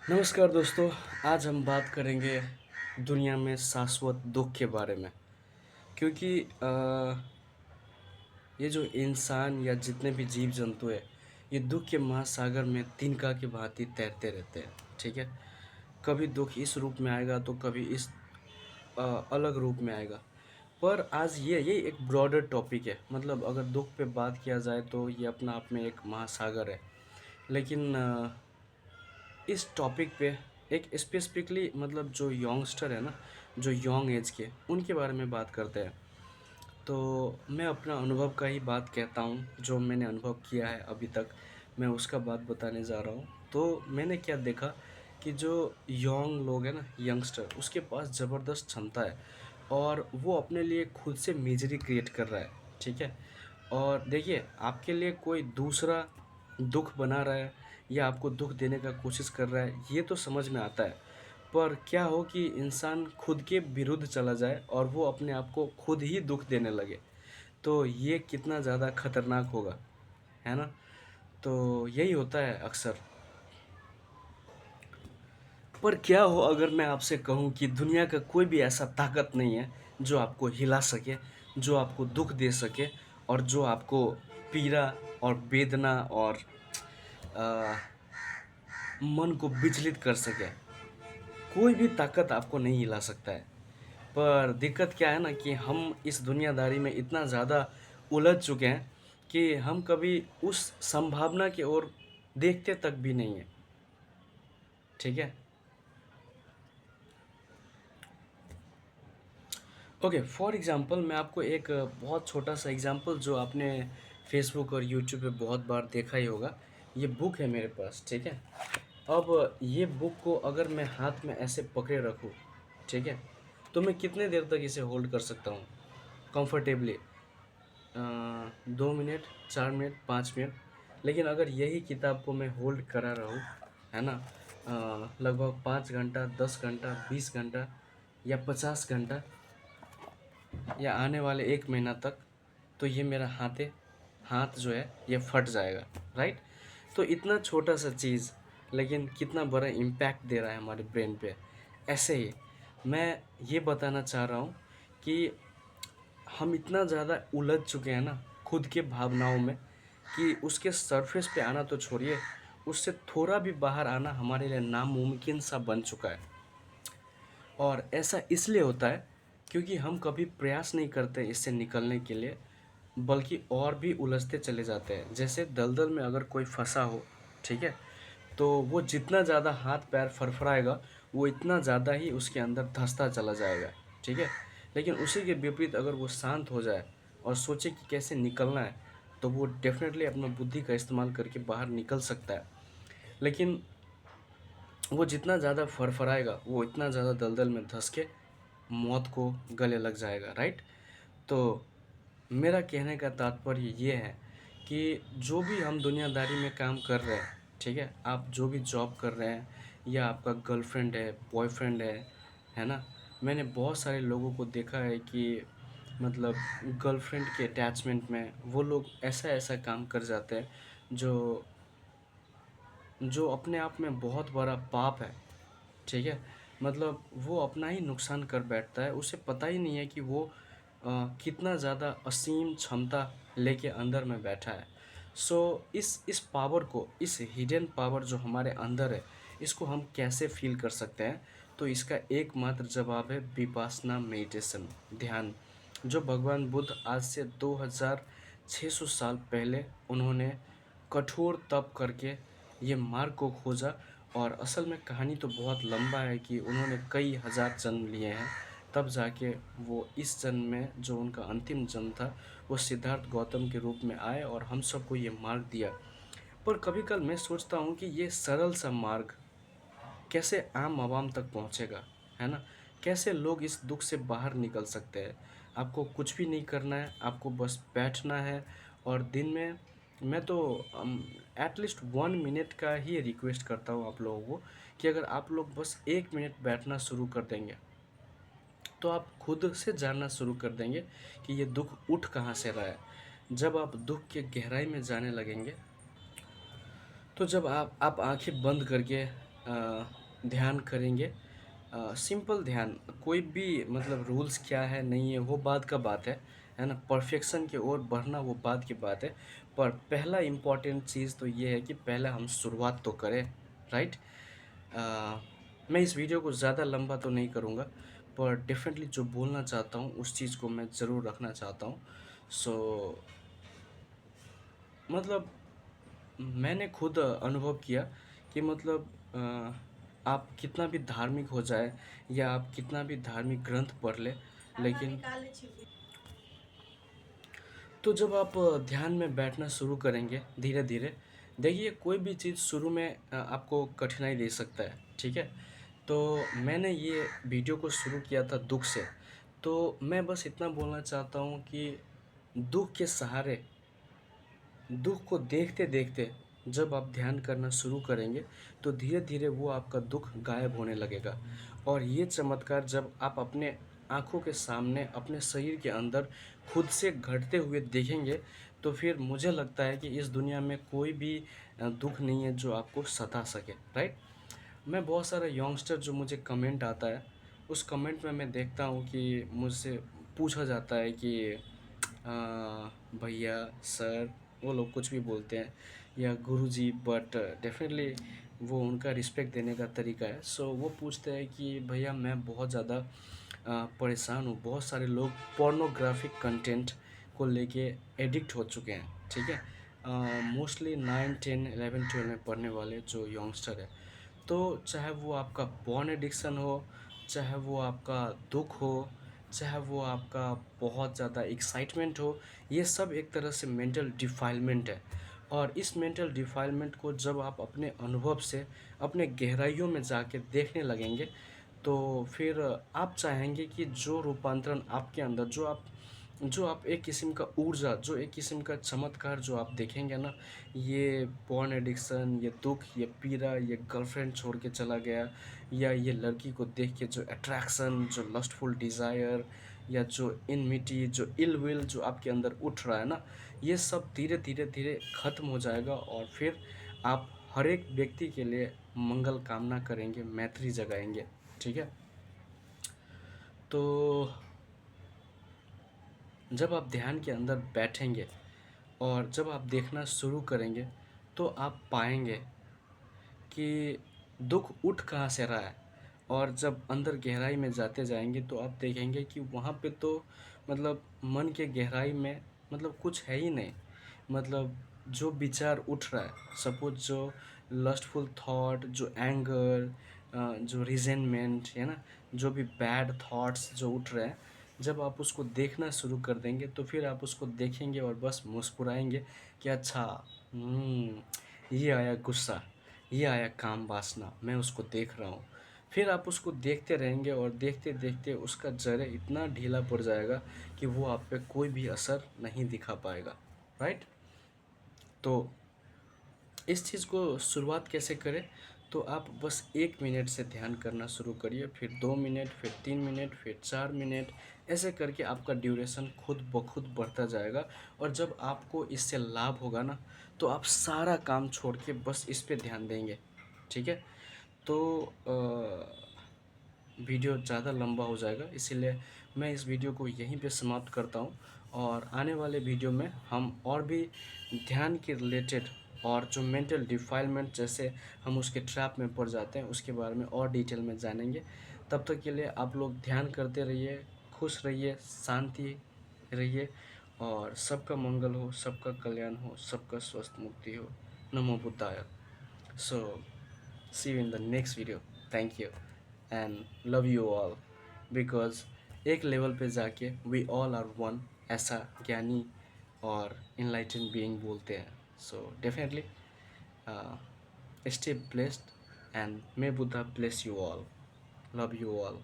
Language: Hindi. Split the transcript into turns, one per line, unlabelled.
नमस्कार दोस्तों। आज हम बात करेंगे दुनिया में शाश्वत दुख के बारे में। क्योंकि ये जो इंसान या जितने भी जीव जंतु है, ये दुख के महासागर में तिनका की भांति तैरते रहते हैं। ठीक है। कभी दुख इस रूप में आएगा तो कभी इस अ, अलग रूप में आएगा। पर आज ये एक ब्रॉडर टॉपिक है। मतलब अगर दुख पे बात किया जाए तो ये अपना आप में एक महासागर है। लेकिन इस टॉपिक पे एक स्पेसिफिकली मतलब जो यंगस्टर है ना, जो यंग एज के, उनके बारे में बात करते हैं। तो मैं अपना अनुभव का ही बात कहता हूँ, जो मैंने अनुभव किया है अभी तक, मैं उसका बात बताने जा रहा हूँ। तो मैंने क्या देखा कि जो यंग लोग हैं ना, यंगस्टर, उसके पास ज़बरदस्त क्षमता है और वो अपने लिए खुद से मिजरी क्रिएट कर रहा है। ठीक है। और देखिए, आपके लिए कोई दूसरा दुख बना रहा है या आपको दुख देने का कोशिश कर रहा है, ये तो समझ में आता है। पर क्या हो कि इंसान खुद के विरुद्ध चला जाए और वो अपने आप को खुद ही दुख देने लगे, तो ये कितना ज़्यादा खतरनाक होगा, है ना? तो यही होता है अक्सर। पर क्या हो अगर मैं आपसे कहूँ कि दुनिया का कोई भी ऐसा ताकत नहीं है जो आपको हिला सके, जो आपको दुख दे सके और जो आपको पीड़ा और वेदना और अ, मन को विचलित कर सके। कोई भी ताकत आपको नहीं हिला सकता है। पर दिक्कत क्या है ना कि हम इस दुनियादारी में इतना ज़्यादा उलझ चुके हैं कि हम कभी उस संभावना की ओर देखते तक भी नहीं है। ठीक है। ओके, फॉर एग्जांपल मैं आपको एक बहुत छोटा सा एग्जांपल, जो आपने फेसबुक और यूट्यूब पे बहुत बार देखा ही होगा। ये बुक है मेरे पास। ठीक है। अब ये बुक को अगर मैं हाथ में ऐसे पकड़े रखूँ, ठीक है, तो मैं कितने देर तक इसे होल्ड कर सकता हूँ कंफर्टेबली? 2 minute, 4 minute, 5 minute. लेकिन अगर यही किताब को मैं होल्ड करा रहूँ, है ना, लगभग 5 घंटा, 10 घंटा, 20 घंटा या 50 घंटा या आने वाले 1 महीना तक, तो ये मेरा हाथ जो है ये फट जाएगा। राइट। तो इतना छोटा सा चीज़, लेकिन कितना बड़ा इम्पैक्ट दे रहा है हमारे ब्रेन पे। ऐसे ही मैं ये बताना चाह रहा हूँ कि हम इतना ज़्यादा उलझ चुके हैं ना खुद के भावनाओं में, कि उसके सरफेस पे आना तो छोड़िए, उससे थोड़ा भी बाहर आना हमारे लिए नामुमकिन सा बन चुका है। और ऐसा इसलिए होता है क्योंकि हम कभी प्रयास नहीं करते इससे निकलने के लिए, बल्कि और भी उलझते चले जाते हैं। जैसे दलदल में अगर कोई फंसा हो, ठीक है, तो वो जितना ज़्यादा हाथ पैर फड़फड़ाएगा, वो इतना ज़्यादा ही उसके अंदर धंसता चला जाएगा। ठीक है। लेकिन उसी के विपरीत अगर वो शांत हो जाए और सोचे कि कैसे निकलना है, तो वो डेफिनेटली अपना बुद्धि का इस्तेमाल करके बाहर निकल सकता है। लेकिन वो जितना ज़्यादा फड़फड़ाएगा, वो इतना ज़्यादा दलदल में धंस के मौत को गले लग जाएगा। राइट। तो मेरा कहने का तात्पर्य ये है कि जो भी हम दुनियादारी में काम कर रहे हैं, ठीक है, आप जो भी जॉब कर रहे हैं या आपका गर्लफ्रेंड है, बॉयफ्रेंड है ना, मैंने बहुत सारे लोगों को देखा है कि मतलब गर्लफ्रेंड के अटैचमेंट में वो लोग ऐसा ऐसा काम कर जाते हैं जो जो अपने आप में बहुत बड़ा पाप है। ठीक है। मतलब वो अपना ही नुकसान कर बैठता है, उसे पता ही नहीं है कि वो कितना ज़्यादा असीम क्षमता लेके अंदर में बैठा है। सो इस पावर को, इस हिडन पावर जो हमारे अंदर है, इसको हम कैसे फील कर सकते हैं? तो इसका एकमात्र जवाब है विपासना मेडिटेशन, ध्यान। जो भगवान बुद्ध आज से 2600 साल पहले उन्होंने कठोर तप करके ये मार्ग को खोजा। और असल में कहानी तो बहुत लंबा है कि उन्होंने कई हज़ार जन्म लिए हैं, तब जाके वो इस जन्म में, जो उनका अंतिम जन्म था, वो सिद्धार्थ गौतम के रूप में आए और हम सबको ये मार्ग दिया। पर कभी कल मैं सोचता हूँ कि ये सरल सा मार्ग कैसे आम आवाम तक पहुँचेगा, है ना? कैसे लोग इस दुख से बाहर निकल सकते हैं? आपको कुछ भी नहीं करना है, आपको बस बैठना है और दिन में, मैं तो एटलीस्ट 1 मिनट का ही रिक्वेस्ट करता हूँ आप लोगों को, कि अगर आप लोग बस 1 मिनट बैठना शुरू कर देंगे, तो आप खुद से जानना शुरू कर देंगे कि ये दुख उठ कहाँ से रहा है। जब आप दुख के गहराई में जाने लगेंगे, तो जब आप आंखें बंद करके ध्यान करेंगे, सिंपल ध्यान, कोई भी मतलब रूल्स क्या है नहीं है वो बात का बात है ना, परफेक्शन की ओर बढ़ना वो बात की बात है। पर पहला इम्पॉर्टेंट चीज़ तो ये है कि पहले हम शुरुआत तो करें, राइट। मैं इस वीडियो को ज़्यादा लंबा तो नहीं करूँगा, पर डेफिनेटली जो बोलना चाहता हूँ उस चीज़ को मैं ज़रूर रखना चाहता हूँ। सो मतलब मैंने खुद अनुभव किया कि मतलब आप कितना भी धार्मिक हो जाए या आप कितना भी धार्मिक ग्रंथ पढ़ ले, लेकिन तो जब आप ध्यान में बैठना शुरू करेंगे धीरे धीरे, देखिए कोई भी चीज़ शुरू में आपको कठिनाई दे सकता है, ठीक है। तो मैंने ये वीडियो को शुरू किया था दुख से, तो मैं बस इतना बोलना चाहता हूँ कि दुख के सहारे, दुख को देखते देखते जब आप ध्यान करना शुरू करेंगे तो धीरे धीरे वो आपका दुख गायब होने लगेगा। और ये चमत्कार जब आप अपने आँखों के सामने अपने शरीर के अंदर खुद से घटते हुए देखेंगे, तो फिर मुझे लगता है कि इस दुनिया में कोई भी दुख नहीं है जो आपको सता सके, राइट। मैं बहुत सारा यंगस्टर जो मुझे कमेंट आता है, उस कमेंट में मैं देखता हूँ कि मुझसे पूछा जाता है कि भैया, सर, वो लोग कुछ भी बोलते हैं, या गुरुजी, बट डेफिनेटली वो उनका रिस्पेक्ट देने का तरीका है। सो वो पूछते हैं कि भैया मैं बहुत ज़्यादा परेशान हूँ, बहुत सारे लोग पोर्नोग्राफिक कंटेंट को लेके एडिक्ट हो चुके हैं, ठीक है। मोस्टली 9, 10, 11, 12 में पढ़ने वाले जो यंगस्टर है, तो चाहे वो आपका पॉर्न एडिक्शन हो, चाहे वो आपका दुख हो, चाहे वो आपका बहुत ज़्यादा एक्साइटमेंट हो, ये सब एक तरह से मेंटल डिफाइलमेंट है। और इस मेंटल डिफाइलमेंट को जब आप अपने अनुभव से अपने गहराइयों में जाके देखने लगेंगे, तो फिर आप चाहेंगे कि जो रूपांतरण आपके अंदर, जो आप एक किस्म का ऊर्जा, जो एक किस्म का चमत्कार जो आप देखेंगे ना, ये पॉर्न एडिक्शन, ये दुख, ये पीड़ा, ये गर्लफ्रेंड छोड़ के चला गया, या ये लड़की को देख के जो अट्रैक्शन, जो लस्टफुल डिज़ायर, या जो इनमिटी, जो इल विल जो आपके अंदर उठ रहा है ना, ये सब धीरे धीरे धीरे ख़त्म हो जाएगा। और फिर आप हर एक व्यक्ति के लिए मंगल कामना करेंगे, मैत्री जगाएंगे, ठीक है। तो जब आप ध्यान के अंदर बैठेंगे और जब आप देखना शुरू करेंगे, तो आप पाएंगे कि दुख उठ कहाँ से रहा है। और जब अंदर गहराई में जाते जाएंगे तो आप देखेंगे कि वहाँ पे तो मतलब मन के गहराई में मतलब कुछ है ही नहीं। मतलब जो विचार उठ रहा है, सपोज जो लस्टफुल थॉट, जो एंगर, जो रिजेंटमेंट है ना, जो भी बैड थॉट्स जो उठ रहे हैं, जब आप उसको देखना शुरू कर देंगे तो फिर आप उसको देखेंगे और बस मुस्कुराएंगे कि अच्छा, ये आया गुस्सा, ये आया काम वासना, मैं उसको देख रहा हूँ। फिर आप उसको देखते रहेंगे और देखते देखते उसका जड़ इतना ढीला पड़ जाएगा कि वो आप पे कोई भी असर नहीं दिखा पाएगा, राइट। तो इस चीज़ को शुरुआत कैसे करें, तो आप बस 1 मिनट से ध्यान करना शुरू करिए, फिर 2 मिनट, फिर 3 मिनट, फिर 4 मिनट, ऐसे करके आपका ड्यूरेशन खुद ब खुद बढ़ता जाएगा। और जब आपको इससे लाभ होगा ना, तो आप सारा काम छोड़ के बस इस पे ध्यान देंगे, ठीक है। तो वीडियो ज़्यादा लंबा हो जाएगा, इसीलिए मैं इस वीडियो को यहीं पे समाप्त करता हूँ। और आने वाले वीडियो में हम और भी ध्यान के रिलेटेड, और जो मेंटल डिफाइलमेंट जैसे हम उसके ट्रैप में पड़ जाते हैं उसके बारे में और डिटेल में जानेंगे। तब तक के लिए आप लोग ध्यान करते रहिए, खुश रहिए, शांति रहिए, और सबका मंगल हो, सबका कल्याण हो, सबका स्वस्थ मुक्ति हो। नमो बुद्धाय। सो see you in the next video. Thank you and love you all, because एक लेवल पे जाके we all are one, ऐसा ज्ञानी और enlightened being बोलते हैं। So definitely stay blessed and may Buddha bless you all. Love you all.